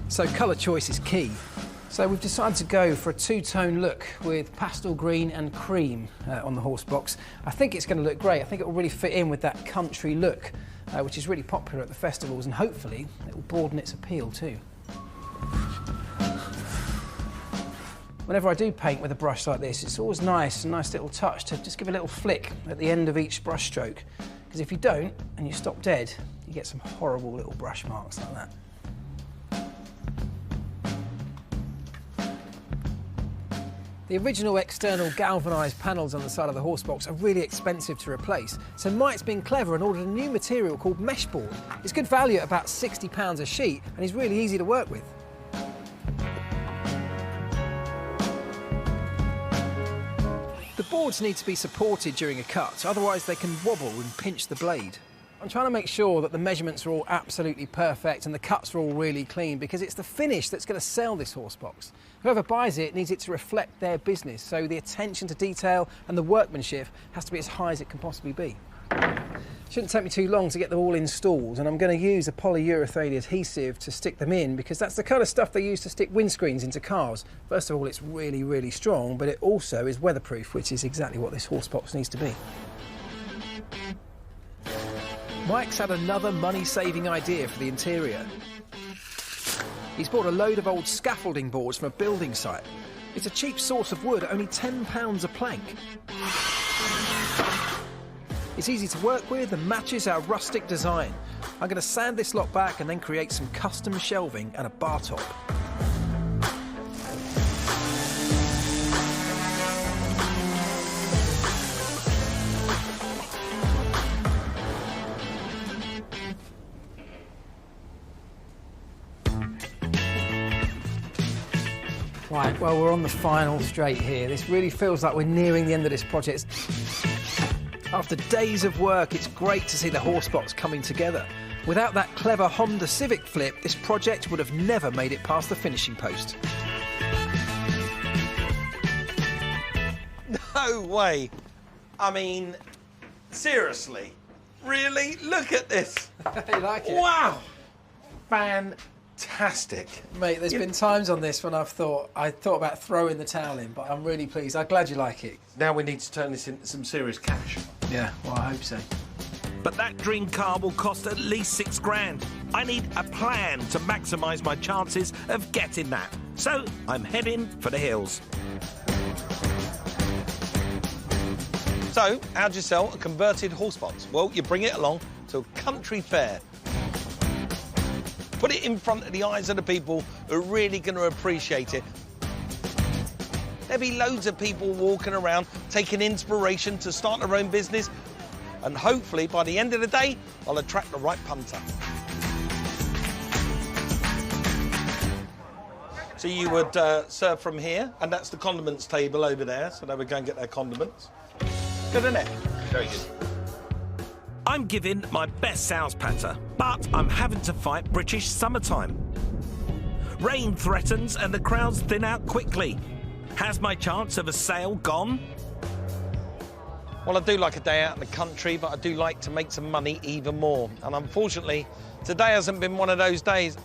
So colour choice is key. So we've decided to go for a two-tone look with pastel green and cream on the horse box. I think it's going to look great. I think it will really fit in with that country look, which is really popular at the festivals, and hopefully it will broaden its appeal too. Whenever I do paint with a brush like this, it's always nice, a nice little touch to just give a little flick at the end of each brush stroke. Because if you don't, and you stop dead, you get some horrible little brush marks like that. The original external galvanised panels on the side of the horse box are really expensive to replace, so Mike's been clever and ordered a new material called mesh board. It's good value at about £60 a sheet and is really easy to work with. The boards need to be supported during a cut, otherwise they can wobble and pinch the blade. I'm trying to make sure that the measurements are all absolutely perfect and the cuts are all really clean, because it's the finish that's going to sell this horse box. Whoever buys it needs it to reflect their business, so the attention to detail and the workmanship has to be as high as it can possibly be. Shouldn't take me too long to get them all installed, and I'm going to use a polyurethane adhesive to stick them in, because that's the kind of stuff they use to stick windscreens into cars. First of all, it's really, really strong, but it also is weatherproof, which is exactly what this horse box needs to be. Mike's had another money-saving idea for the interior. He's bought a load of old scaffolding boards from a building site. It's a cheap source of wood, only £10 a plank. It's easy to work with and matches our rustic design. I'm going to sand this lot back and then create some custom shelving and a bar top. Right, well, we're on the final straight here. This really feels like we're nearing the end of this project. After days of work, it's great to see the horse box coming together. Without that clever Honda Civic flip, this project would have never made it past the finishing post. No way. I mean, seriously? Really? Look at this. You like it? Wow. Fantastic. Mate, there's been times on this when I thought about throwing the towel in, but I'm really pleased. I'm glad you like it. Now we need to turn this into some serious cash. Yeah, well, I hope so. But that dream car will cost at least £6,000. I need a plan to maximise my chances of getting that. So I'm heading for the hills. So, how'd you sell a converted horse box? Well, you bring it along to a country fair. Put it in front of the eyes of the people who are really going to appreciate it. There'll be loads of people walking around taking inspiration to start their own business, and hopefully by the end of the day I'll attract the right punter. So you would serve from here, and that's the condiments table over there, so they would go and get their condiments. Good, isn't it? Very good. I'm giving my best sales patter, but I'm having to fight British summertime. Rain threatens and the crowds thin out quickly. Has my chance of a sale gone? Well, I do like a day out in the country, but I do like to make some money even more. And unfortunately, today hasn't been one of those days.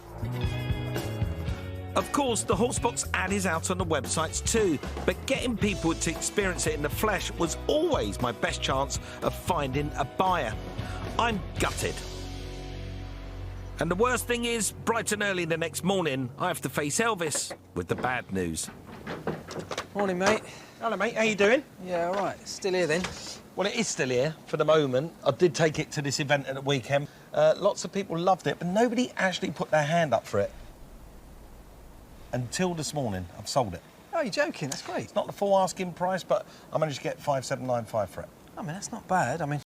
Of course, the Horsebox ad is out on the websites too, but getting people to experience it in the flesh was always my best chance of finding a buyer. I'm gutted. And the worst thing is, bright and early the next morning, I have to face Elvis with the bad news. Morning, mate. Hello, mate. How you doing? Yeah, all right. Still here, then? Well, it is still here for the moment. I did take it to this event at the weekend. Lots of people loved it, but nobody actually put their hand up for it. Until this morning, I've sold it. Oh, you're joking? That's great. It's not the full asking price, but I managed to get 5,795 for it. I mean, that's not bad. I mean,